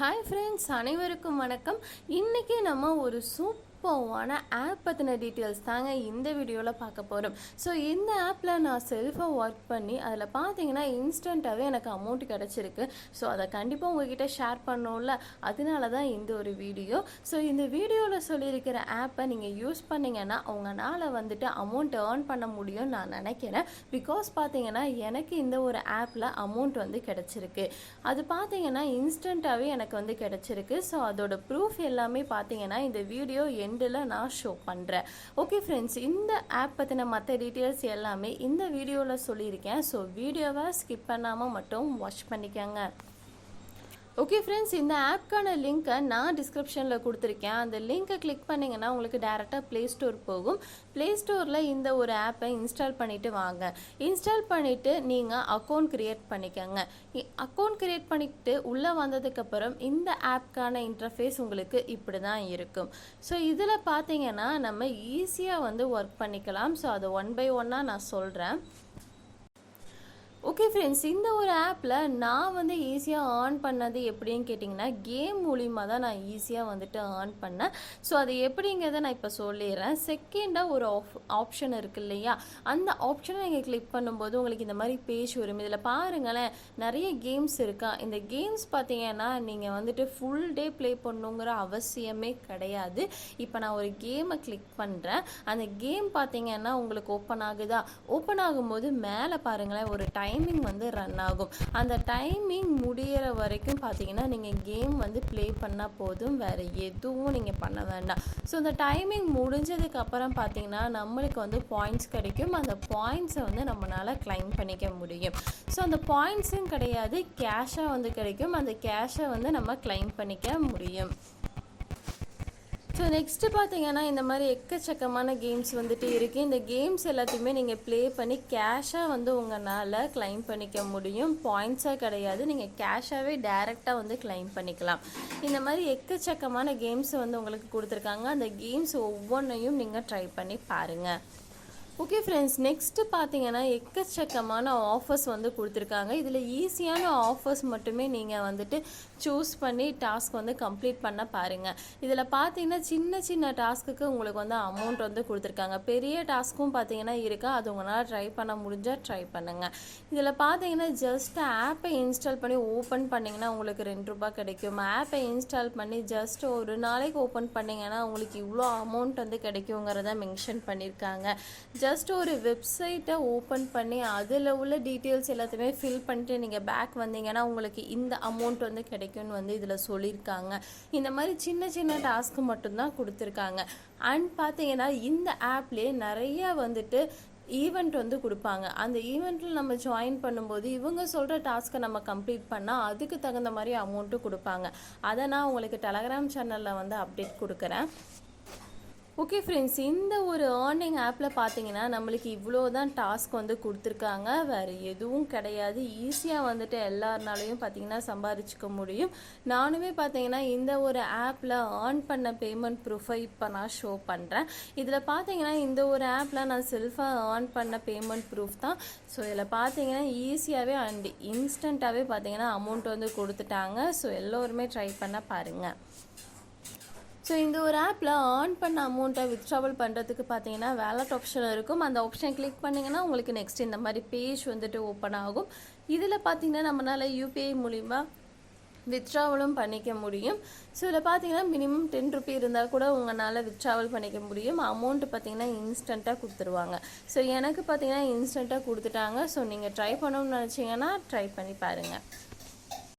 Hi friends, அனைவருக்கும் வணக்கம். இன்றைக்கி நம்ம ஒரு சூப்பரான ஆப் பற்றின டீட்டெயில்ஸ் தாங்க இந்த வீடியோவில் பார்க்க போகிறோம். ஸோ இந்த ஆப்பில் நான் செல்ஃபாக ஒர்க் பண்ணி அதில் பார்த்தீங்கன்னா இன்ஸ்டண்ட்டாகவே எனக்கு அமௌண்ட் கிடச்சிருக்கு. ஸோ அதை கண்டிப்பாக உங்ககிட்ட ஷேர் பண்ணோம்ல, அதனால தான் இந்த ஒரு வீடியோ. ஸோ இந்த வீடியோவில் சொல்லியிருக்கிற ஆப்பை நீங்கள் யூஸ் பண்ணிங்கன்னா உங்களால் வந்துட்டு அமௌண்ட் ஏர்ன் பண்ண முடியும்னு நான் நினைக்கிறேன். பிகாஸ் பார்த்தீங்கன்னா எனக்கு இந்த ஒரு ஆப்பில் அமௌண்ட் வந்து கிடச்சிருக்கு. அது பார்த்தீங்கன்னா இன்ஸ்டண்ட்டாகவே எனக்கு வந்து கிடச்சிருக்கு. ஸோ அதோட ப்ரூஃப் எல்லாமே பார்த்தீங்கன்னா இந்த வீடியோ எண்டில் நான் ஷோ பண்ணுறேன். ஓகே ஃப்ரெண்ட்ஸ், இந்த ஆப் பற்றின மற்ற டீட்டெயில்ஸ் எல்லாமே இந்த வீடியோவில் சொல்லியிருக்கேன். ஸோ வீடியோவை ஸ்கிப் பண்ணாமல் மட்டும் வாட்ச் பண்ணிக்கோங்க. ஓகே ஃப்ரெண்ட்ஸ், இந்த ஆப்க்கான லிங்க்கை நான் டிஸ்கிரிப்ஷனில் கொடுத்துருக்கேன். அந்த லிங்க்கை கிளிக் பண்ணிங்கன்னா உங்களுக்கு டேரெக்டாக ப்ளே ஸ்டோர் போகும். ப்ளே ஸ்டோரில் இந்த ஒரு ஆப்பை இன்ஸ்டால் பண்ணிவிட்டு வாங்க. இன்ஸ்டால் பண்ணிவிட்டு நீங்கள் அக்கௌண்ட் க்ரியேட் பண்ணிக்கோங்க. அக்கௌண்ட் க்ரியேட் பண்ணிவிட்டு உள்ளே வந்ததுக்கப்புறம் இந்த ஆப்க்கான இன்டர்ஃபேஸ் உங்களுக்கு இப்படி தான் இருக்கும். ஸோ இதில் பார்த்தீங்கன்னா நம்ம ஈஸியாக வந்து ஒர்க் பண்ணிக்கலாம். ஸோ அதை ஒன் பை ஒன்னாக நான் சொல்கிறேன். ஓகே ஃப்ரெண்ட்ஸ், இந்த ஒரு ஆப்பில் நான் வந்து ஈஸியாக ஏர்ன் பண்ணது எப்படின்னு கேட்டிங்கன்னா கேம் மூலிமா தான் நான் ஈஸியாக வந்துட்டு ஏர்ன் பண்ணேன். ஸோ அது எப்படிங்கிறத நான் இப்போ சொல்லிடுறேன். செகண்டாக ஒரு ஆப்ஷன் இருக்குது இல்லையா, அந்த ஆப்ஷனை நீங்கள் கிளிக் பண்ணும்போது உங்களுக்கு இந்த மாதிரி பேஜ் வரும். இதில் பாருங்களேன், நிறைய கேம்ஸ் இருக்கா. இந்த கேம்ஸ் பார்த்தீங்கன்னா நீங்கள் வந்துட்டு ஃபுல் டே ப்ளே பண்ணணுங்கிற அவசியமே கிடையாது. இப்போ நான் ஒரு கேமை கிளிக் பண்ணுறேன். அந்த கேம் பார்த்தீங்கன்னா உங்களுக்கு ஓப்பன் ஆகுதா, ஓப்பன் ஆகும்போது மேலே பாருங்களேன் ஒரு டைமிங் வந்து ரன் ஆகும். அந்த டைமிங் முடிகிற வரைக்கும் பார்த்தீங்கன்னா நீங்கள் கேம் வந்து ப்ளே பண்ணால் போதும், வேறு எதுவும் நீங்கள் பண்ண வேண்டாம். ஸோ அந்த டைமிங் முடிஞ்சதுக்கு அப்புறம் பார்த்தீங்கன்னா நம்மளுக்கு வந்து பாயிண்ட்ஸ் கிடைக்கும். அந்த பாயிண்ட்ஸை வந்து நம்மளால் கிளைம் பண்ணிக்க முடியும். ஸோ அந்த பாயிண்ட்ஸும் கிடையாது, கேஷாக வந்து கிடைக்கும். அந்த கேஷை வந்து நம்ம கிளைம் பண்ணிக்க முடியும். ஸோ நெக்ஸ்ட்டு பார்த்தீங்கன்னா இந்த மாதிரி எக்கச்சக்கமான கேம்ஸ் வந்துட்டு இருக்குது. இந்த கேம்ஸ் எல்லாத்தையுமே நீங்கள் ப்ளே பண்ணி கேஷாக வந்து உங்களால் கிளைம் பண்ணிக்க முடியும். பாயிண்ட்ஸாக கிடையாது, நீங்கள் கேஷாகவே டைரெக்டாக வந்து கிளைம் பண்ணிக்கலாம். இந்த மாதிரி எக்கச்சக்கமான கேம்ஸ் வந்து உங்களுக்கு கொடுத்துருக்காங்க. அந்த கேம்ஸ் ஒவ்வொன்றையும் நீங்கள் ட்ரை பண்ணி பாருங்கள். ஓகே ஃப்ரெண்ட்ஸ், நெக்ஸ்ட்டு பார்த்தீங்கன்னா எக்கச்சக்கமான ஆஃபர்ஸ் வந்து கொடுத்துருக்காங்க. இதில் ஈஸியான ஆஃபர்ஸ் மட்டுமே நீங்கள் வந்துட்டு சூஸ் பண்ணி டாஸ்க் வந்து கம்ப்ளீட் பண்ண பாருங்கள். இதில் பார்த்தீங்கன்னா சின்ன சின்ன டாஸ்க்குக்கு உங்களுக்கு வந்து அமௌண்ட் வந்து கொடுத்துருக்காங்க. பெரிய டாஸ்க்கும் பார்த்தீங்கன்னா இருக்கா, அது உங்களால் ட்ரை பண்ண முடிஞ்சால் ட்ரை பண்ணுங்கள். இதில் பார்த்தீங்கன்னா ஜஸ்ட் ஆப்பை இன்ஸ்டால் பண்ணி ஓப்பன் பண்ணிங்கன்னா உங்களுக்கு ₹2 கிடைக்கும். ஆப்பை இன்ஸ்டால் பண்ணி ஜஸ்ட் ஒரு நாளைக்கு ஓப்பன் பண்ணிங்கன்னா உங்களுக்கு இவ்வளோ அமௌண்ட் வந்து கிடைக்குங்கிறத மென்ஷன் பண்ணியிருக்காங்க. ஜஸ்ட் ஒரு வெப்சைட்டை ஓப்பன் பண்ணி அதில் உள்ள டீட்டெயில்ஸ் எல்லாத்தையுமே ஃபில் பண்ணிட்டு நீங்கள் பேக் வந்தீங்கன்னா உங்களுக்கு இந்த அமௌண்ட் வந்து கிடைக்கும்னு வந்து இதில் சொல்லியிருக்காங்க. இந்த மாதிரி சின்ன சின்ன டாஸ்க்கு மட்டும்தான் கொடுத்துருக்காங்க. அண்ட் பார்த்தீங்கன்னா இந்த ஆப்லேயே நிறைய வந்துட்டு ஈவெண்ட் வந்து கொடுப்பாங்க. அந்த ஈவெண்ட்டில் நம்ம ஜாயின் பண்ணும்போது இவங்க சொல்கிற டாஸ்க்கை நம்ம கம்ப்ளீட் பண்ணால் அதுக்கு தகுந்த மாதிரி அமௌண்ட்டும் கொடுப்பாங்க. அதை நான் உங்களுக்கு டெலகிராம் சேனலில் வந்து அப்டேட் கொடுக்குறேன். ஓகே ஃப்ரெண்ட்ஸ், இந்த ஒரு ஏர்னிங் ஆப்பில் பார்த்தீங்கன்னா நம்மளுக்கு இவ்வளோ தான் டாஸ்க் வந்து கொடுத்துருக்காங்க, வேறு எதுவும் கிடையாது. ஈஸியாக வந்துட்டு எல்லாருனாலையும் பார்த்தீங்கன்னா சம்பாதிச்சுக்க முடியும். நானுமே பார்த்தீங்கன்னா இந்த ஒரு ஆப்பில் ஏர்ன் பண்ண பேமெண்ட் ப்ரூஃபை இப்போ நான் ஷோ பண்ணுறேன். இதில் பார்த்தீங்கன்னா இந்த ஒரு ஆப்பில் நான் செல்ஃபாக ஏர்ன் பண்ண பேமெண்ட் ப்ரூஃப் தான். ஸோ இதில் பார்த்தீங்கன்னா ஈஸியாகவே அண்ட் இன்ஸ்டண்ட்டாகவே பார்த்தீங்கன்னா அமௌண்ட் வந்து கொடுத்துட்டாங்க. ஸோ எல்லோருமே ட்ரை பண்ண பாருங்கள். ஸோ இந்த ஒரு ஆப்பில் ஏர்ன் பண்ண அமௌண்ட்டை வித்ட்ராவல் பண்ணுறதுக்கு பார்த்தீங்கன்னா வேலட் ஆப்ஷன் இருக்கும். அந்த ஆப்ஷன் கிளிக் பண்ணிங்கன்னா உங்களுக்கு நெக்ஸ்ட் இந்த மாதிரி பேஜ் வந்துட்டு ஓப்பன் ஆகும். இதில் பார்த்தீங்கன்னா நம்மளால் யூபிஐ மூலிமா வித்ட்ராவலும் பண்ணிக்க முடியும். ஸோ இதில் பார்த்தீங்கன்னா மினிமம் ₹10 இருந்தால் கூட உங்களால் வித்ட்ராவல் பண்ணிக்க முடியும். அமௌண்ட்டு பார்த்தீங்கன்னா இன்ஸ்டண்ட்டாக கொடுத்துருவாங்க. ஸோ எனக்கு பார்த்தீங்கன்னா இன்ஸ்டண்ட்டாக கொடுத்துட்டாங்க. ஸோ நீங்கள் ட்ரை பண்ணணும்னு நினச்சிங்கன்னா ட்ரை பண்ணி பாருங்கள்.